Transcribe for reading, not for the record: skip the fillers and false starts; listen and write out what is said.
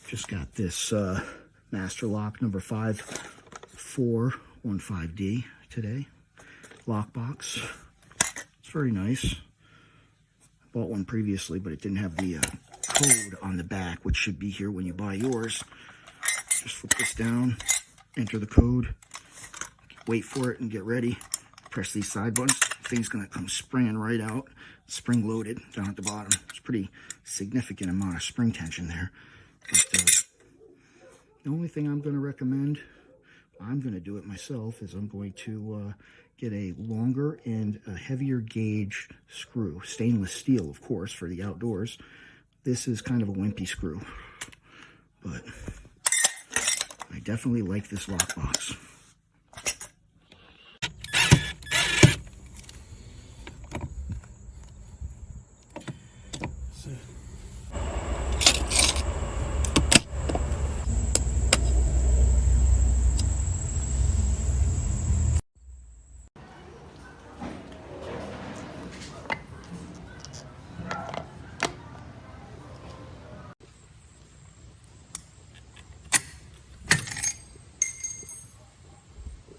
Just got this Master Lock number 5415D today. Lockbox. It's very nice. I bought one previously, but it didn't have the code on the back, which should be here when you buy yours. Just flip this down, enter the code, wait for it and get ready. Press these side buttons. The thing's gonna come spraying right out, spring loaded down at the bottom. It's a pretty significant amount of spring tension there. But the only thing I'm gonna recommend, I'm gonna do it myself, is I'm going to get a longer and a heavier gauge screw. Stainless steel, of course, for the outdoors. This is kind of a wimpy screw, but I definitely like this lockbox.